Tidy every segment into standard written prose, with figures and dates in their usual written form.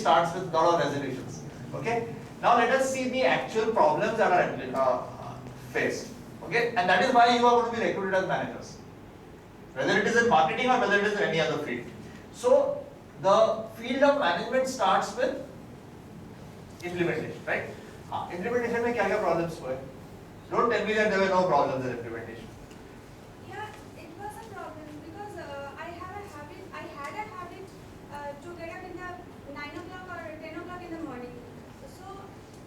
starts with a lot of resolutions. Okay. Now let us see the actual problems that are faced. Okay, and that is why you are going to be recruited as managers, whether it is in marketing or whether it is in any other field. So the field of management starts with implementation, right? Implementation में क्या-क्या problems हुए? Don't tell me that there were no problems in implementation. Yeah, it was a problem because I had a habit to get up in the 9 o'clock or 10 o'clock in the morning. So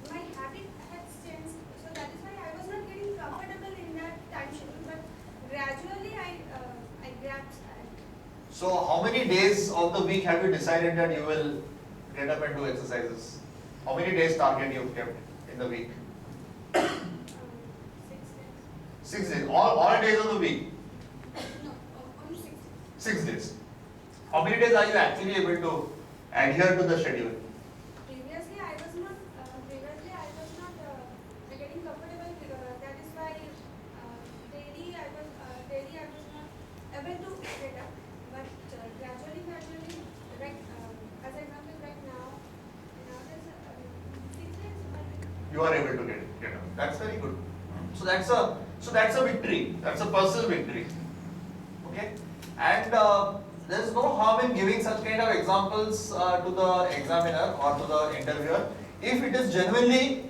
my habit had changed. So that is why I was not getting comfortable in that time schedule. But gradually I grasped that. So how many days of the week have you decided that you will get up and do exercises? How many days target you have kept in the week? 6 days. 6 days. All days of the week. No, only 6 days. 6 days. How many days are you actually able to adhere to the schedule? Previously I was not getting comfortable. That is why daily I was not able to get up. But gradually, right, as I come to right now there's 6 days. You are able to get up. That's very good. So that's a victory. That's a personal victory. Okay, and there is no harm in giving such kind of examples to the examiner or to the interviewer if it is genuinely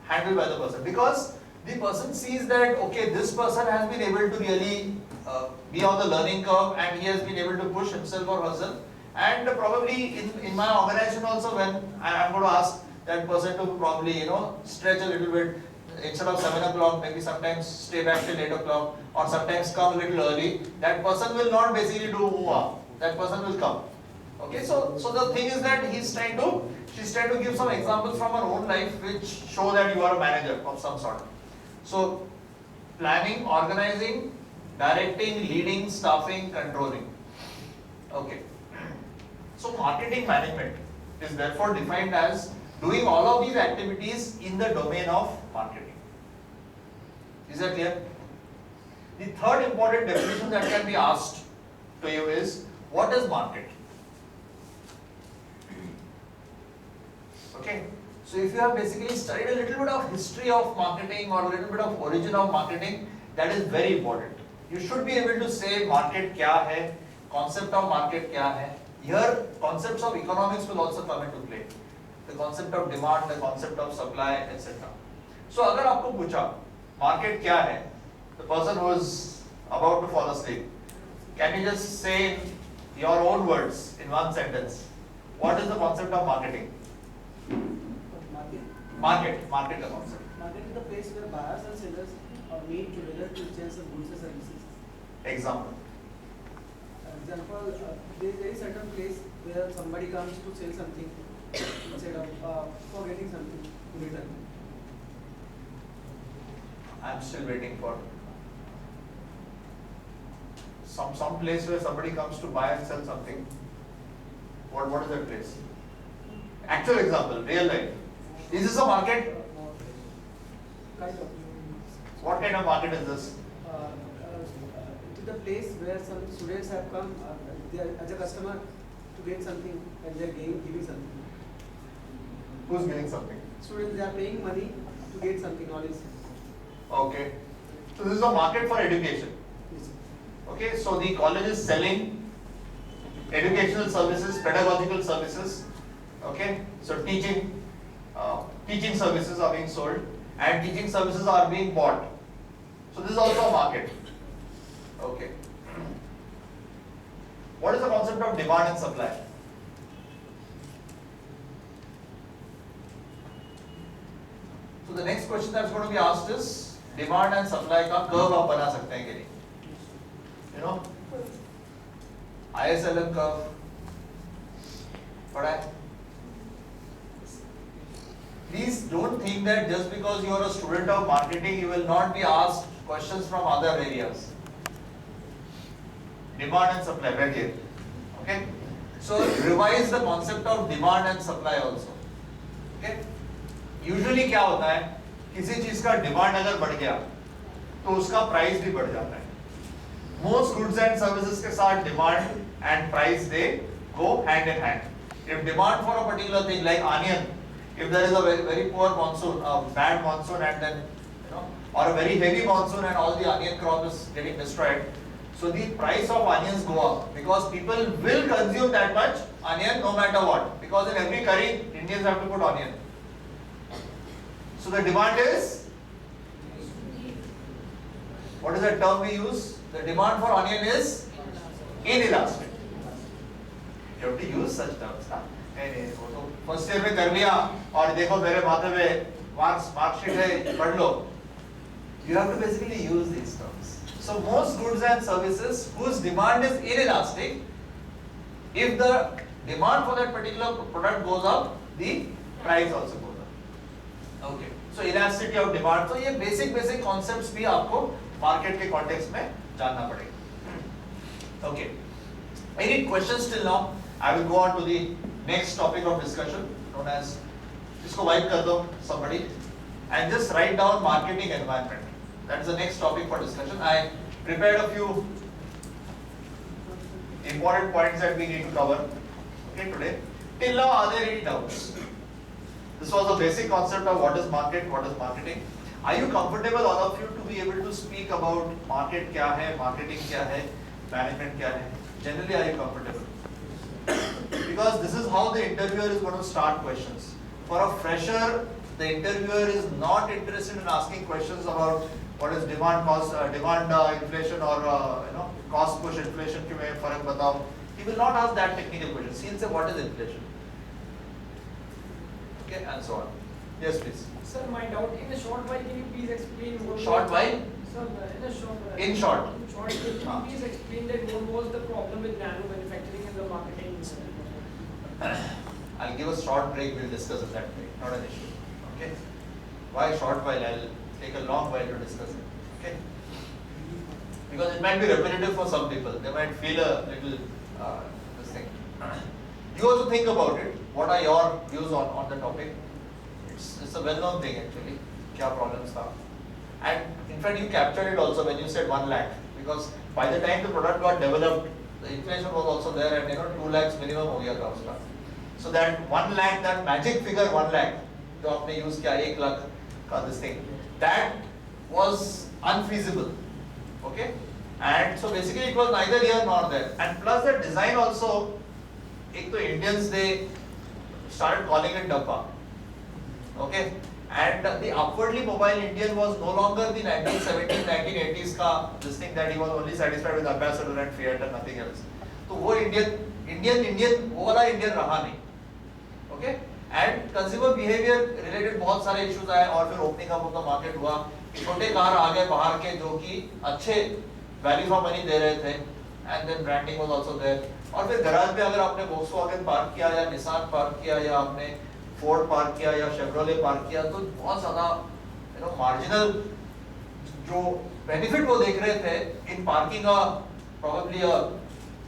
handled by the person, because the person sees that okay, this person has been able to really be on the learning curve and he has been able to push himself or herself, and probably in my organization also, when I am going to ask that person to probably stretch a little bit, instead of 7 o'clock, maybe sometimes stay back till 8 o'clock or sometimes come a little early, that person will not basically do UA, that person will come. Okay, so the thing is that she's trying to give some examples from her own life which show that you are a manager of some sort. So planning, organizing, directing, leading, staffing, controlling. Okay. So marketing management is therefore defined as doing all of these activities in the domain of marketing. Is that clear? The third important definition that can be asked to you is, what is market? Okay. So if you have basically studied a little bit of history of marketing or a little bit of origin of marketing, that is very important. You should be able to say market kya hai, concept of market kya hai. Here concepts of economics will also come into play. The concept of demand, the concept of supply, etc. So अगर आपको पूछा market क्या है, the person who is about to fall asleep, can you just say in your own words in one sentence, what is the concept of marketing? Market the concept. Market is the place where buyers and sellers meet together to exchange some goods and services. Example. There is certain place where somebody comes to sell something instead of for getting something in return. I am still waiting for some place where somebody comes to buy and sell something. What is that place? Actual example, real life. Is this a market? Kind of. What kind of market is this? It is the place where some students have come as a customer to get something and they are giving something. Who's giving something? Students, they are paying money to get something, knowledge. Okay. So this is a market for education. Yes. Okay, so the college is selling educational services, pedagogical services. Okay, so teaching services are being sold and teaching services are being bought. So this is also a market. Okay. What is the concept of demand and supply? So the next question that's going to be asked is demand and supply का curve आप बना सकते हैं कि नहीं? You know, ISLM curve पढ़ा है? Please don't think that just because you are a student of marketing, you will not be asked questions from other areas. Demand and supply, right here. Okay? So revise the concept of demand and supply also. Okay? Usually क्या होता है? किसी चीज का demand अगर बढ़ गया तो उसका प्राइस भी बढ़ जाता है. Most goods and services के साथ demand and price they go hand in hand. If demand for a particular thing like onion, if there is a very poor monsoon, a bad monsoon, and then or a very heavy monsoon and all the onion crop is getting destroyed, so the price of onions go up because people will consume that much onion no matter what, because in every curry Indians have to put onion. So the demand is, what is the term we use? The demand for onion is inelastic. You have to use such terms. First year में कर लिया और देखो मेरे माथे में marksheet है, पढ़ लो. You have to basically use these terms. So most goods and services whose demand is inelastic, if the demand for that particular product goes up, the price also goes up. Okay. So elasticity of demand. So ये basic concepts भी आपको market के context में जानना पड़ेगा. Okay. Any questions till now? I will go on to the next topic of discussion known as, इसको wipe कर दो somebody and just write down marketing environment. That is the next topic for discussion. I prepared a few important points that we need to cover. Okay, today. Till now, are there any doubts? This was the basic concept of what is market, what is marketing. Are you comfortable, all of you, to be able to speak about market क्या है, marketing क्या है, management क्या है? Generally, are you comfortable? Because this is how the interviewer is going to start questions. For a fresher, the interviewer is not interested in asking questions about what is demand cost, inflation, or cost push inflation के में फर्क बताओ. He will not ask that technical questions. He will say what is inflation. Okay, and so on. Yes, please. Sir, my doubt, in a short while, can you please explain what Short while? Sir, in a short while. In short. In short, can you please explain that what was the problem with nano manufacturing and the marketing? I'll give a short break, we'll discuss it that way, not an issue. Okay? Why short while? I'll take a long while to discuss it. Okay? Because it might be repetitive for some people. They might feel a little this thing. You also think about it. What are your views on the topic? It's a well-known thing actually. Kya problems tha? And in fact, you captured it also when you said 1 lakh, because by the time the product got developed, the inflation was also there, and 2 lakhs minimum ho gaya tha uska. So that 1 lakh, that magic figure 1 lakh, जो आपने use किया 1 lakh का this thing, that was unfeasible. Okay, and so basically it was neither here nor there, and plus the design also. एक तो Indians, they started calling it dabba. Okay, and the upwardly mobile Indian was no longer the 1970s, 1980s का this thing that he was only satisfied with Ambassador and Fiat and nothing else. तो वो Indian वो वाला Indian रहा नहीं. Okay, and consumer behavior related बहुत सारे issues आए, और फिर opening up of the market हुआ कि छोटे कार आ गए बाहर के जो कि अच्छे value for money दे रहे थे, and then branding was also there. और फिर गराज में अगर आपने Volkswagen पार्क किया या Nissan पार्क किया या आपने Ford पार्क किया या Chevrolet पार्क किया, तो बहुत ज़्यादा marginal जो benefit वो देख रहे थे in parking a probably a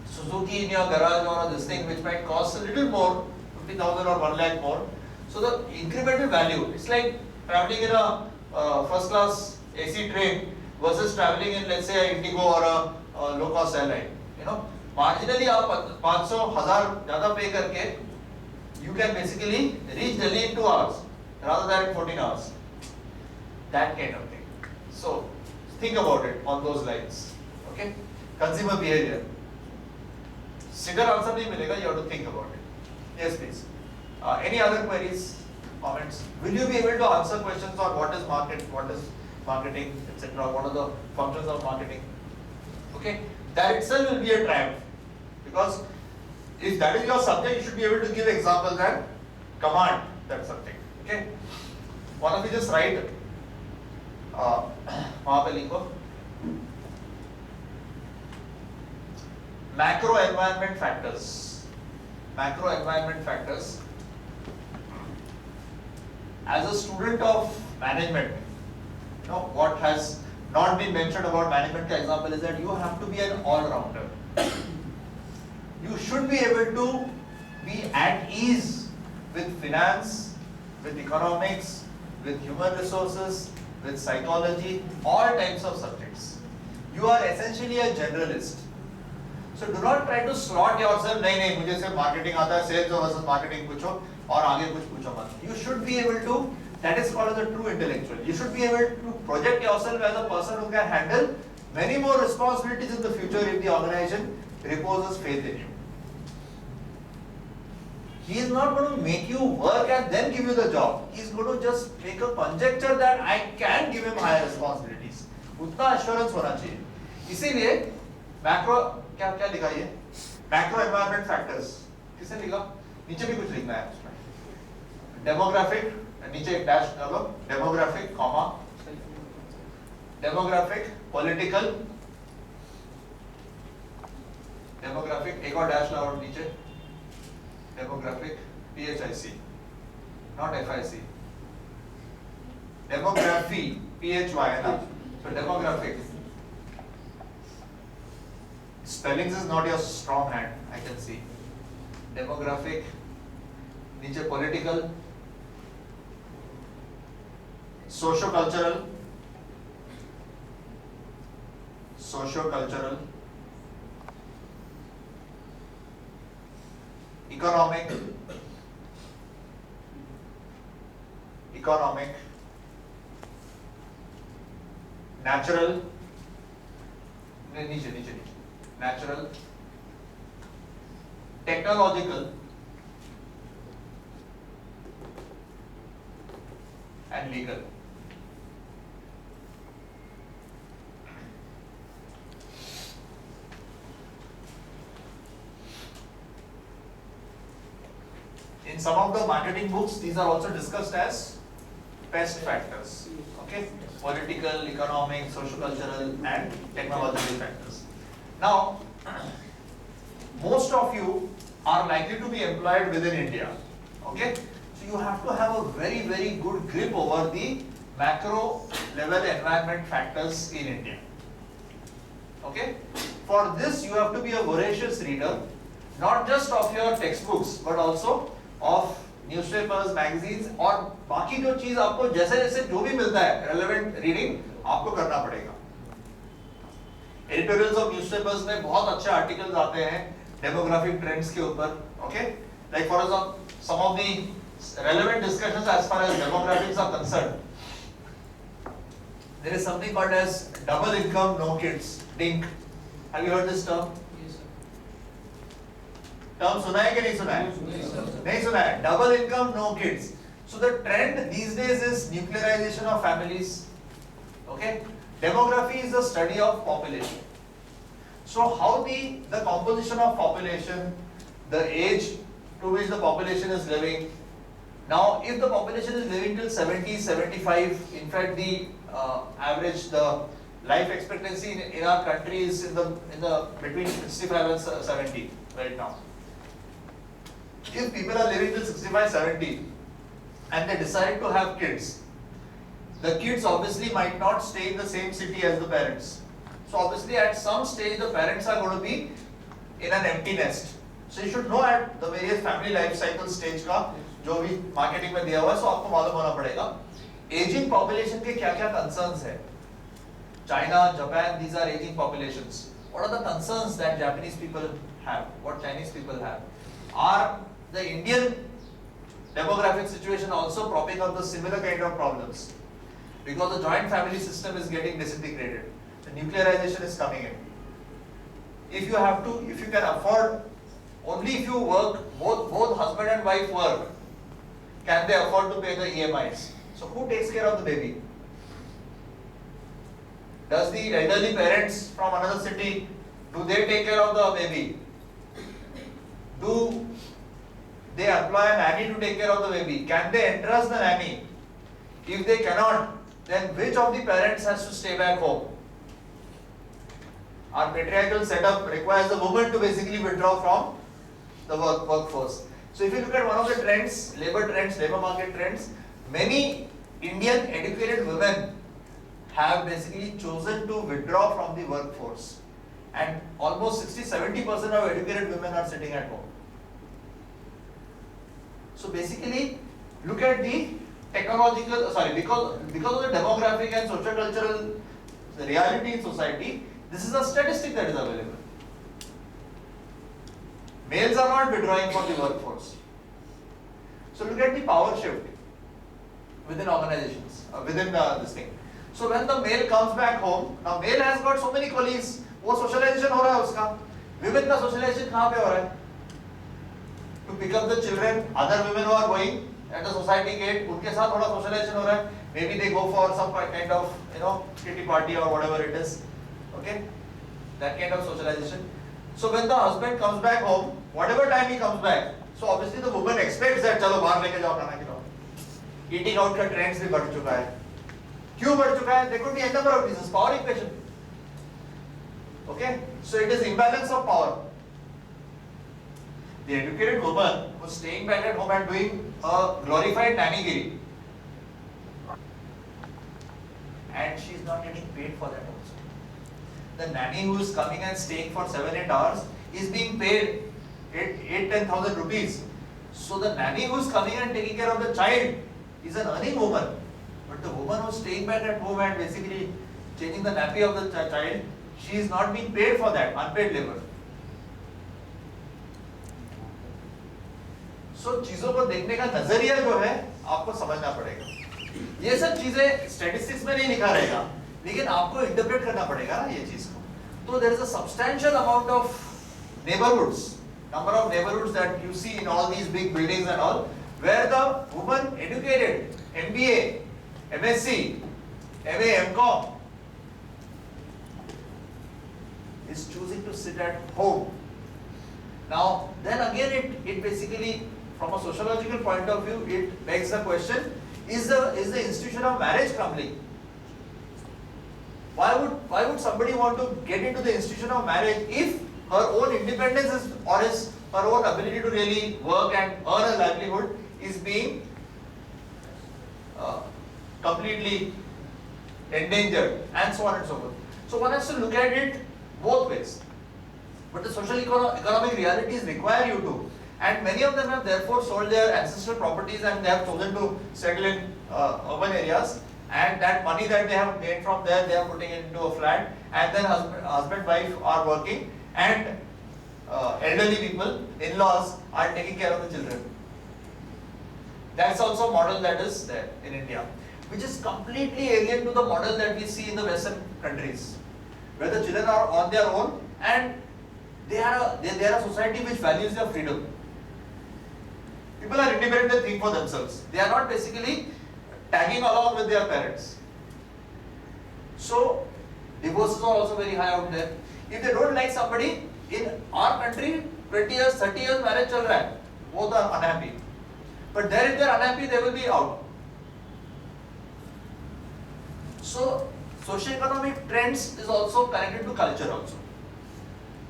Suzuki in your garage or this thing which might cost a little more, 50,000 or 1 lakh more. So the incremental value, it's like traveling in a first class AC train versus traveling in, let's say, an Indigo or a low cost airline. Marginally आप 500 1000 ज़्यादा pay करके you can basically reach Delhi in 2 hours rather than 14 hours. That kind of thing. So think about it on those lines. Okay? Consumer behavior. Single answer नहीं मिलेगा. You have to think about it. Yes, please. Any other queries, comments? Will you be able to answer questions on what is market, what is marketing, etc.? What are the functions of marketing? Okay, that itself will be a triumph, because if that is your subject, you should be able to give examples and command that subject. Okay, one of you just write. वहाँ पे लिखो. Macro environment factors. Macro environment factors. As a student of management, what has not been mentioned about management का example is that you have to be an all-rounder. You should be able to be at ease with finance, with economics, with human resources, with psychology, all types of subjects. You are essentially a generalist. So do not try to slot yourself. नहीं मुझे सिर्फ marketing आता है, sales versus marketing पूछो और आगे कुछ पूछो मत. You should be able to. That is called as a true intellectual. You should be able to project yourself as a person who can handle many more responsibilities in the future if the organization reposes faith in you. He is not going to make you work and then give you the job. He is going to just make a conjecture that I can give him higher responsibilities. उतना assurance होना चाहिए. इसीलिए macro क्या क्या लिखा ये? Macro environment factors किसने लिखा? नीचे भी कुछ लिखना है उसमें. डेमोग्राफिक नीचे एक डैश डालो. Demographic comma demographic political demographic एक और डैश लाओ नीचे. Demographic PHIC not FIC. Demography PHY है ना. So demographic. Spellings is not your strong hand, I can see. Demographic, नीचे political, socio-cultural, economic, natural, नीचे natural, technological and legal. In some of the marketing books, these are also discussed as pest factors. Okay, political, economic, socio-cultural and technological factors. Now, most of you are likely to be employed within India. Okay, so you have to have a very, very good grip over the macro level environment factors in India. Okay, for this you have to be a voracious reader, not just of your textbooks but also of newspapers, magazines और बाकी जो चीज आपको जैसे जैसे जो भी मिलता है रेलेवेंट रीडिंग आपको करना पड़ेगा. एडिटोरियल्स ऑफ न्यूज़पेपर्स में बहुत अच्छे आर्टिकल्स आते हैं डेमोग्राफिक ट्रेंड्स के ऊपर. Okay, like for example some of the relevant discussions as far as demographics are concerned. There is something called as double income no kids, dink. Have you heard this term? Term सुना है कि नहीं सुना है? नहीं सुना है. Double income no kids. So the trend these days is nuclearization of families. Okay, demography is the study of population. So how the composition of population, the age to which the population is living. Now if the population is living till 70 75, in fact the average the life expectancy in our country is in the between 65 and 70 right now. If people are living till 65 70 and they decide to have kids, the kids obviously might not stay in the same city as the parents. So obviously at some stage the parents are going to be in an empty nest. So you should know at the various family life cycle stage का जो भी marketing में दिया हुआ है, so आपको मालूम होना पड़ेगा aging population के क्या क्या concerns है. China, Japan, these are aging populations. What are the concerns that Japanese people have? What Chinese people have? Are the Indian demographic situation also propping up the similar kind of problems? Because the joint family system is getting disintegrated. The nuclearization is coming in. If you can afford, only if you work, both husband and wife work, can they afford to pay the EMIs. So who takes care of the baby? Does the elderly parents from another city, do they take care of the baby? Do they employ a nanny to take care of the baby? Can they entrust the nanny? If they cannot, then which of the parents has to stay back home? Our patriarchal setup requires the woman to basically withdraw from the workforce. So if you look at one of the trends, labor market trends, many Indian educated women have basically chosen to withdraw from the workforce. And almost 60-70% of educated women are sitting at home. So basically, look at the technological, because of the demographic and socio-cultural reality in society, this is a statistic that is available. Males are not withdrawing from the workforce. So look at the power shift within organizations, within this thing. So when the male comes back home, now male has got so many colleagues, वो socialization हो रहा है उसका. Women का socialization कहाँ पे हो रहा है? To pick up the children, other women who are going at the society gate, उनके साथ थोड़ा socialization हो रहा है. Maybe they go for some kind of, kitty party or whatever it is. Okay, that kind of socialization. So when the husband comes back home, whatever time he comes back, so obviously the woman expects that चलो बाहर लेके जाओ खाना खिलाओ. Eating out का trends भी बढ़ चुका है. क्यों बढ़ चुका है? There could be a number of reasons. Power equation. Okay, so it is imbalance of power. The educated woman who's staying back at home and doing a glorified nanny-giri, and she is not getting paid for that also. The nanny who is coming and staying for 7-8 hours is being paid 8-10,000 rupees. So the nanny who is coming and taking care of the child is an earning woman, but the woman who is staying back at home and basically changing the nappy of the child, she is not being paid for that, unpaid labor. So चीजों को देखने का नजरिया जो है आपको समझना पड़ेगा. ये सब चीजें स्टैटिस्टिक्स में नहीं लिखा रहेगा, लेकिन आपको इंटरप्रेट करना पड़ेगा ना ये चीज को. तो there is a substantial amount of neighborhoods, number of neighborhoods that you see in all these big buildings and all, where the woman educated, MBA, MSc, MA, MCom, is choosing to sit at home. Now, then again, it basically, from a sociological point of view, it begs the question: is the institution of marriage crumbling? Why would somebody want to get into the institution of marriage if her own independence is, or is her own ability to really work and earn a livelihood is being completely endangered, and so on and so forth. So one has to look at it both ways. But the social economic realities require you to, and many of them have therefore sold their ancestral properties and they have chosen to settle in urban areas, and that money that they have made from there they are putting it into a flat, and then husband wife are working, and elderly people, in-laws, are taking care of the children. That's also a model that is there in India, which is completely alien to the model that we see in the Western countries, where the children are on their own and they are a society which values their freedom. People are independent and think for themselves. They are not basically tagging along with their parents. So divorces are also very high out there. If they don't like somebody, in our country 20 years, 30 years marriage chal raha hai, both are unhappy. But there, if they are unhappy, they will be out. So socio-economic trends is also connected to culture also.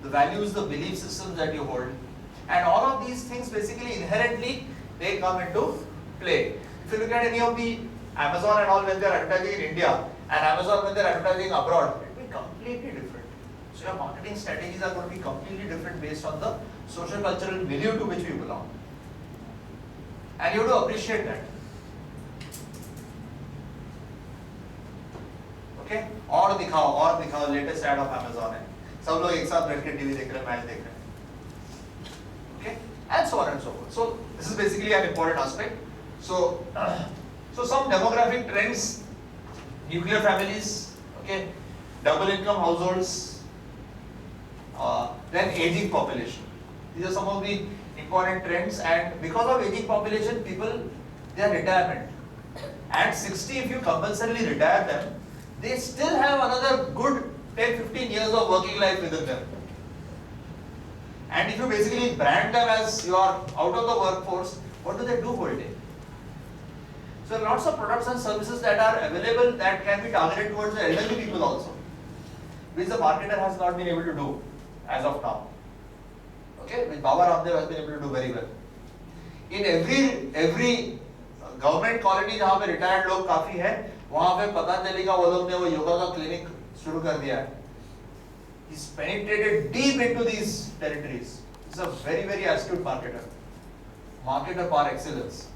The values, the belief systems that you hold, and all of these things basically inherently they come into play. If you look at any of the Amazon and all, when they are advertising in India, and Amazon when they are advertising abroad, it will be completely different. So your marketing strategies are going to be completely different based on the social cultural milieu to which we belong, and you have to appreciate that. Okay? और दिखाओ latest ad of Amazon है. सब लोग एक साथ बैठ के TV देख रहे हैं, मैच देख रहे हैं. Okay? And so on and so forth. So this is basically an important aspect. So some demographic trends: nuclear families, okay, double income households, then aging population. These are some of the important trends, and because of aging population, people, their retirement. At 60, if you compulsorily retire them, they still have another good 10-15 years of working life within them. And if you basically brand them as you are out of the workforce, what do they do whole day? So there are lots of products and services that are available that can be targeted towards the elderly people also, which the marketer has not been able to do as of now. Okay, which Baba Ramdev has been able to do very well. In every government colony जहाँ पे retired लोग काफी हैं, वहाँ पे पतंजलि का वो लोग ने वो योगा का क्लिनिक शुरू कर दिया है. He's penetrated deep into these territories. He's a very, very astute marketer par excellence.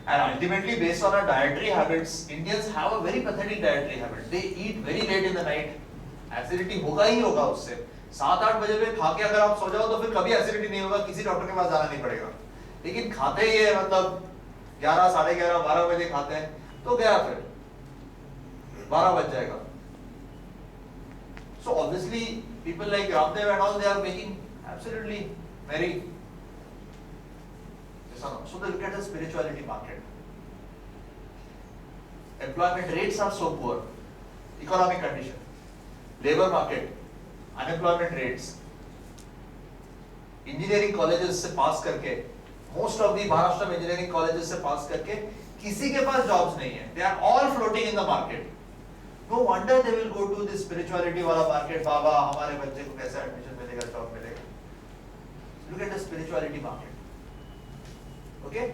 And ultimately, based on our dietary habits, Indians have a very pathetic dietary habit. They eat very late in the night acidity होगा ही होगा उससे। 7-8 बजे में खा के अगर आप सो जाओ तो फिर कभी एसिडिटी नहीं होगा, किसी डॉक्टर के पास जाना नहीं पड़ेगा। लेकिन खाते ही है मतलब 11, 11:30, 12 बजे खाते हैं तो गया, फिर 12 बज जाएगा। So obviously people like Ramdev and all, they are making absolutely very, so they look at the spirituality market. Employment rates are so poor, economic condition, labor market, unemployment rates, engineering colleges से पास करके, most of the Maharashtra engineering colleges से पास करके किसी के पास jobs नहीं है, they are all floating in the market. No wonder they will go to this spirituality वाला market, बाबा हमारे बच्चे को कैसे admission मिलेगा, job मिलेगा. Look at the spirituality market. Okay,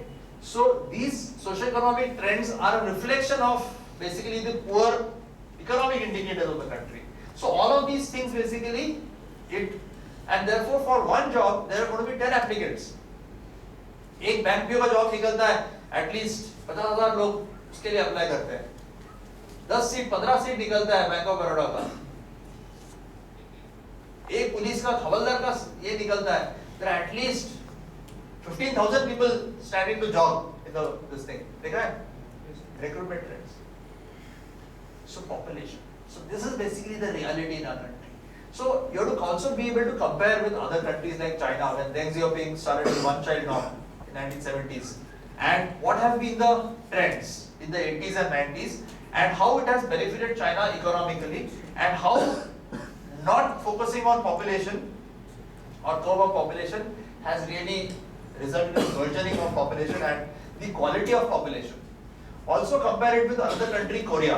so these socio-economic trends are a reflection of basically the poor economic indicators of the country. So all of these things basically and therefore for one job there are going to be 10 applicants. एक bank PO का job निकलता है, at least 50,000 लोग उसके लिए apply करते हैं। 10 seat 15 seat निकलता है बैंक ऑफ बड़ौदा का। एक पुलिस का हवलदार का ये निकलता है, there are at least 15,000 people standing to job in this thing. देखा है? Recruitment trends. So population. So this is basically the reality in our country. So you have to also be able to compare with other countries like China, when Deng Xiaoping started with one-child norm in 1970s, and what have been the trends in the 80s and 90s, and how it has benefited China economically, and how not focusing on population or curve of population has really resulted in burgeoning of population and the quality of population. Also compare it with another country, Korea.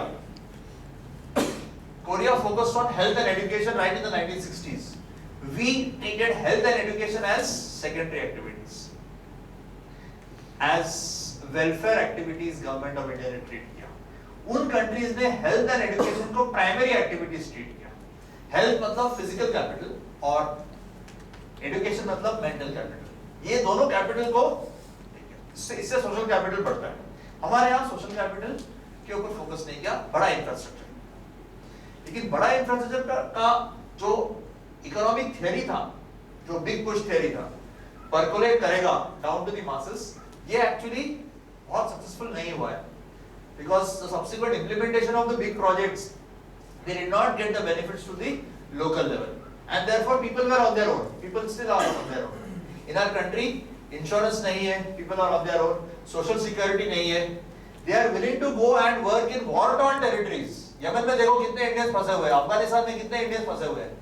Korea focused on health and education right in the 1960s. We treated health and education as secondary activities. As welfare activities, government of India ने treat किया. उन countries ने health and education को primary activities treat किया. Health मतलब physical capital और education मतलब mental capital. ये दोनों कैपिटल को, इससे सोशल कैपिटल बढ़ता है। हमारे यहाँ सोशल कैपिटल के ऊपर फोकस नहीं किया, बड़ा इंफ्रास्ट्रक्चर। लेकिन बड़ा इंफ्रास्ट्रक्चर का जो इकोनॉमिक थियरी था, जो बिग पुश थियरी था, परकोलेट करेगा डाउन टू द मासेस, ये एक्चुअली बहुत सक्सेसफुल नहीं हुआ है, because the subsequent implementation of the big projects, they did not get the benefits to the local level, and therefore people were on their own, people still are on their own. In our country, insurance नहीं है, people are on their own, social security नहीं है, they are willing to go and work in war-torn territories. Yemen में देखो कितने Indians फंसे हुए हैं, अफगानिस्तान में कितने इंडियंस फंसे हुए हैं,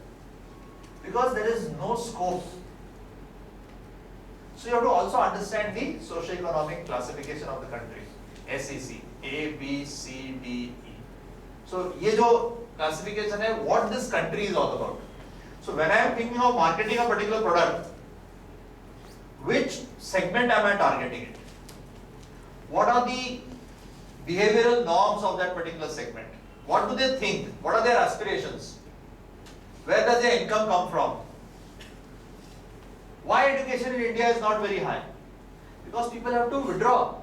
because there is no scope. So you have to also understand the socio-economic classification of the country, SEC, A, B, C, D, E. So ये जो classification है, what this country is all about. So when I am thinking of marketing a particular product, which segment am I targeting it? What are the behavioral norms of that particular segment? What do they think? What are their aspirations? Where does their income come from? Why education in India is not very high? Because people have to withdraw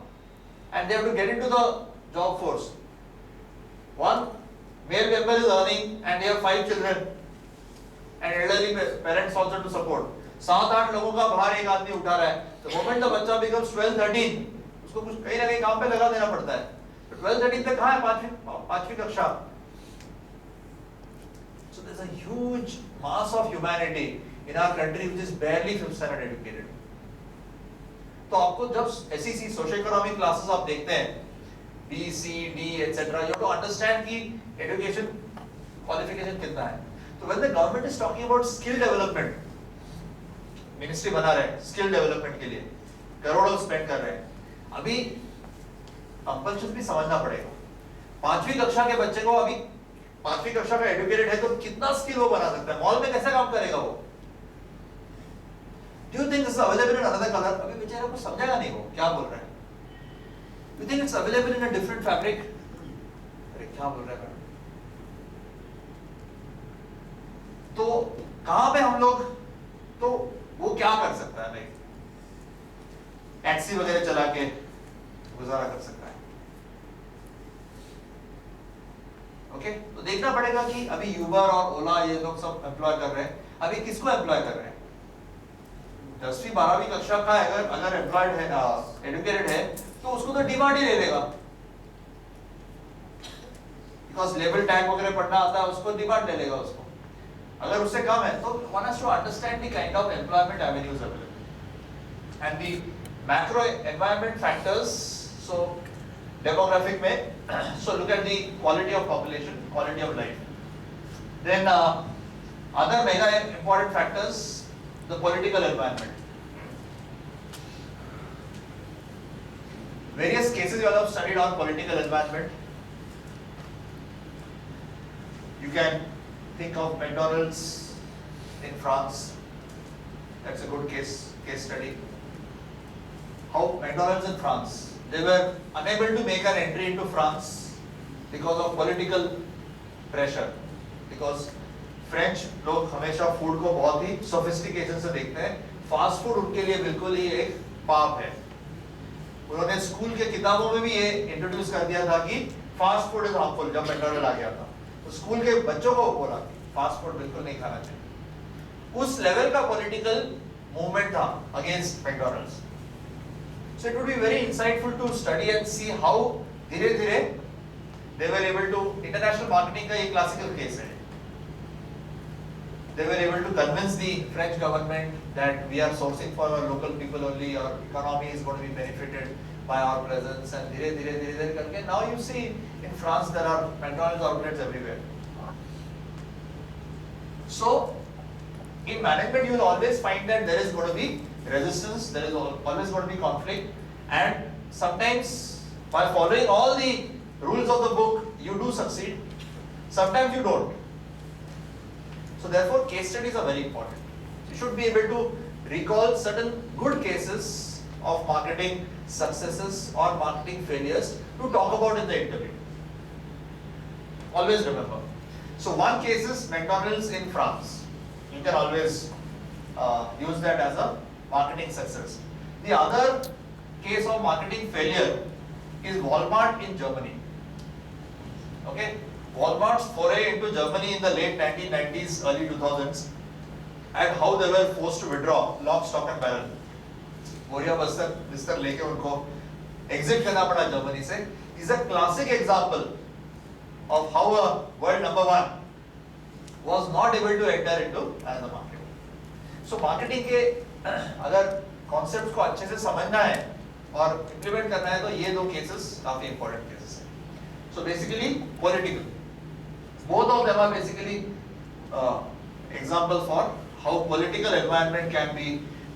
and they have to get into the job force. One male member is earning and they have 5 children and elderly parents also to support. 7-8 लोगों का भार एक आदमी उठा रहा है, तो moment the बच्चा becomes 12-13, उसको कुछ कहीं ना कहीं काम पे लगा देना पड़ता है। तो 12-13 तक कहाँ है, पांचवी कक्षा। So there's a huge mass of humanity in our country which is barely 5th standard educated. तो आपको जब SEC सोशल इकोनॉमिक क्लासेस आप देखते हैं, B, C, D, etc., you have to understand कि education qualification कितना है। तो when the government is talking about skill development, ministry बना रहे हैं स्किल डेवलपमेंट के लिए, करोड़ों स्पेंड कर रहे हैं, अभी कंपल्शन भी समझना पड़ेगा। 5वीं कक्षा के बच्चे को, अभी 5वीं कक्षा का एजुकेटेड है तो कितना स्किल वो बना सकता है, मॉल में कैसे काम करेगा वो? Do you think it's available in another colour? अभी बेचारा को समझेगा नहीं वो क्या बोल रहा है। You think it's available in a different fabric? अरे क्या बोल रहा है? तो कहां पे हम लोग, तो वो क्या कर सकता है भाई? टैक्सी वगैरह चला के गुजारा कर सकता है। ओके तो देखना पड़ेगा कि अभी यूबर और ओला ये लोग सब एम्प्लॉय कर रहे हैं, अभी किसको एम्प्लॉय कर रहे हैं? 10वीं 12वीं कक्षा का अगर एम्प्लॉयड है, एडुकेटेड है, तो उसको तो डिमांड ही ले लेगा, बिकॉज लेवल टैग वगैरह पढ़ना आता है उसको, डिमांड ले लेगा उसको। अगर उससे कम है तो one has to understand the kind of employment avenues available and the macro environment factors. So demographic में so look at the quality of population, quality of life. Then other mega important factors, the political environment. Various cases you all have studied on political environment. You can think of McDonald's in France. That's a good case study. How McDonald's in France, they were unable to make an entry into France because of political pressure, because French लोग हमेशा food को बहुत ही sophistication से देखते हैं, fast food उनके लिए बिल्कुल ही एक पाप है। उन्होंने स्कूल के किताबों में भी ये इंट्रोड्यूस कर दिया था कि फास्ट फूड इज हार्मफुल। जब मैकडॉनल्ड आ गया था तो स्कूल के बच्चों को बोला कि फास्ट फूड बिल्कुल नहीं खाना चाहिए। उस लेवल का पॉलिटिकल मूवमेंट था against McDonald's. So it would be very insightful to study and see how धीरे-धीरे they were able to, international marketing का ये classical case है। They were able to convince the French government that we are sourcing for our local people only, our economy is going to be benefited by our presence, and धीरे-धीरे करके now you see in France there are McDonald's outlets everywhere. So in management you will always find that there is going to be resistance, there is always going to be conflict, and sometimes by following all the rules of the book you do succeed, sometimes you don't. So therefore case studies are very important. You should be able to recall certain good cases of marketing successes or marketing failures to talk about in the interview. Always remember. So one case is McDonald's in France. You can always use that as a marketing success. The other case of marketing failure is Walmart in Germany. Okay, Walmart's foray into Germany in the late 1990s, early 2000s, and how they were forced to withdraw, lock, stock and barrel. बोरिया बिस्तर लेके उनको exit करना पड़ा Germany से, is a classic example of how a world number one was not able to enter into as a market. So marketing के अगर concept को अच्छे से समझना है और इम्प्लीमेंट करना है तो ये दो केसेस काफी इंपॉर्टेंट केसेस हैं। So basically political, both of them are basically example for how political environment can be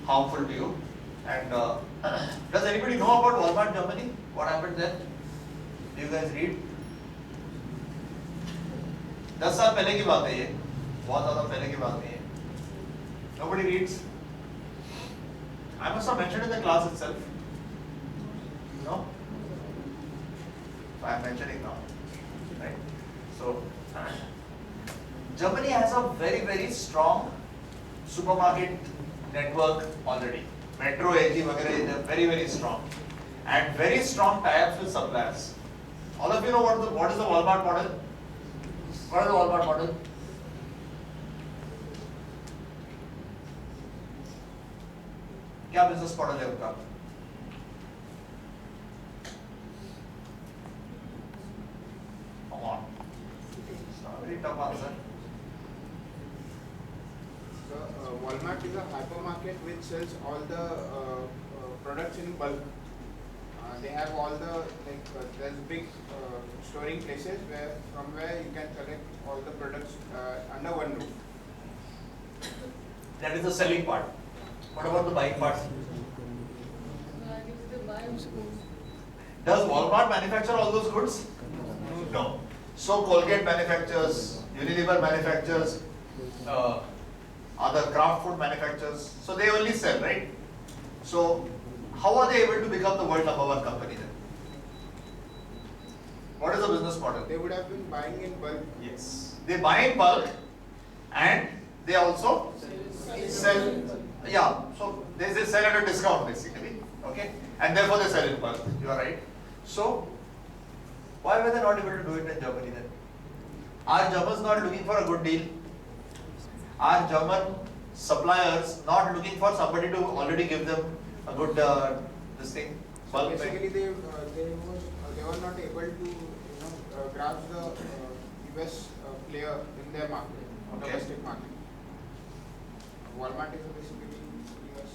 harmful to you. And does anybody know about Walmart Germany? What happened there? Do you guys read? 10 साल पहले की बात है ये, बहुत ज्यादा पहले की बात नहीं है। Nobody reads? I must have mentioned in the class itself. No? So I am mentioning now. Right? So, Germany has a very, very strong supermarket network already. Metro, AG, वगैरह, they are very, very strong. And very strong tie-ups with suppliers. All of you know what is the Walmart model? What is the Walmart model? क्या business model है उनका? Come on. It's not a very tough answer. So, Walmart is a hypermarket which sells all the products in bulk. They have all the there's big storing places from where you can collect all the products under one roof. That is the selling part. What about the buying part? Does Walmart manufacture all those goods? No. So Colgate manufactures, Unilever manufactures, other craft food manufacturers. So they only sell, right? So how are they able to become the world number one company then? What is the business model? They would have been buying in bulk. Yes. They buy in bulk and they also sell. Yeah, so they sell at a discount basically, okay, and therefore they sell in bulk. You are right. So why were they not able to do it in Germany then? Are Germans not looking for a good deal? Are German suppliers not looking for somebody to already give them a good this thing? So Bulk basically, they were not able to grasp the US player in their market, Okay. domestic market. Walmart is basically US.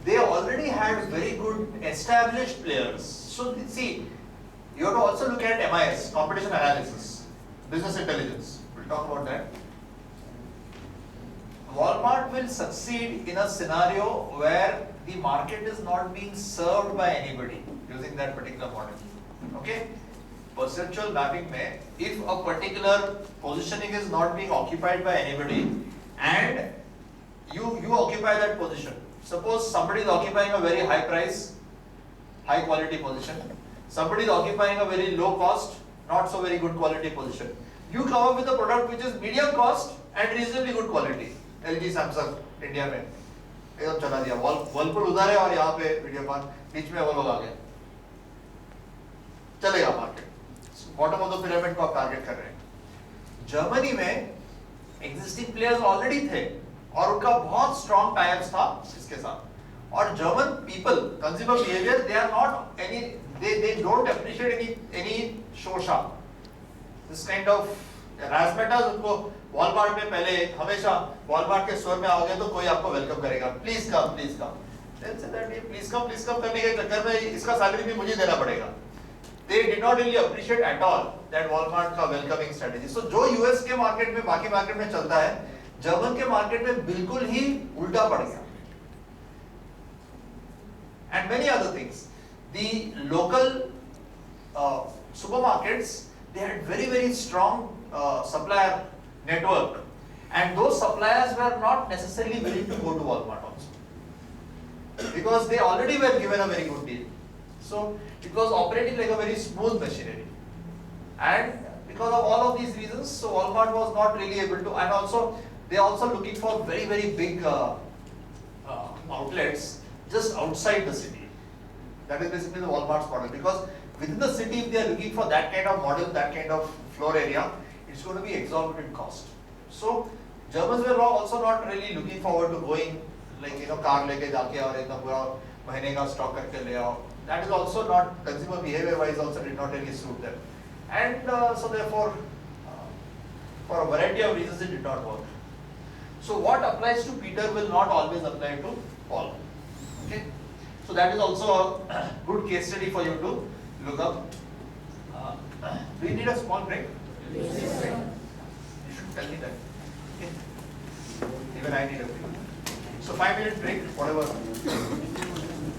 They already had very good established players. So see, you have to also look at MIS, competition analysis, business intelligence. We'll talk about that. Walmart will succeed in a scenario where the market is not being served by anybody using that particular model. Okay? Perceptual mapping mein, if a particular positioning is not being occupied by anybody and you occupy that position. Suppose somebody is occupying a very high price, high quality position. Somebody is occupying a very low cost, not so very good quality position. You come up with a product which is medium cost and reasonably good quality. LG, Samsung, India में एकदम चला दिया. Whirlpool उधर है और यहाँ पे वीडियोकॉन बीच में वो लोग आ गए. चलेगा market. Bottom of the pyramid को आप टारगेट कर रहे हैं. जर्मनी में एग्जिस्टिंग प्लेयर्स ऑलरेडी थे और उनका बहुत स्ट्रॉन्ग टाइप्स था इसके साथ. और German people consumer behaviour they are not any they don't appreciate any शोशा. This kind of razzmatazz उनको वॉलमार्ट में पहले हमेशा वॉलमार्ट के स्टोर में आओगे तो कोई आपको वेलकम करेगा. Please come please come. Please come करने के चक्कर में इसका सैलरी भी मुझे देना पड़ेगा. They did not really appreciate at all that Walmart का welcoming strategy. So जो US के मार्केट में बाकी मार्केट में चलता है, जर्मन के मार्केट में बिल्कुल ही उल्टा पड़ गया. And many other things. The local supermarkets, they had very strong supplier network, and those suppliers were not necessarily willing to go to Walmart also because they already were given a very good deal. So it was operating like a very smooth machinery, and because of all of these reasons, so Walmart was not really able to, and also they are also looking for very big outlets just outside the city. That is basically the Walmart's model, because within the city, if they are looking for that kind of model, that kind of floor area, it's going to be exorbitant cost. So Germans were also not really looking forward to going like car leke jaake aur ekdam pura mahine ka stock karke le aao. That is also not, consumer behavior wise also did not really suit them, and so therefore for a variety of reasons it did not work. So what applies to Peter will not always apply to Paul. Okay. So that is also a good case study for you to look up. Do you need a small break? Yes. You should tell me that. Okay. Even I need a break. So 5-minute break, whatever.